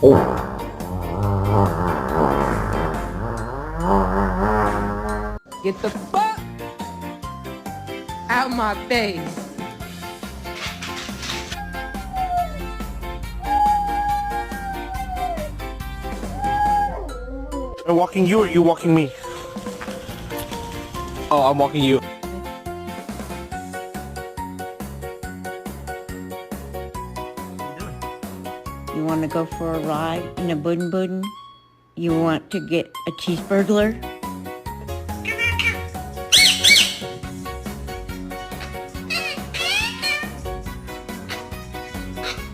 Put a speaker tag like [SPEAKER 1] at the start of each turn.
[SPEAKER 1] Get the fuck out my face.
[SPEAKER 2] I'm walking you or you walking me? Oh, I'm walking you.
[SPEAKER 3] You want to go for a ride in a bun bun? You want to get a cheeseburger?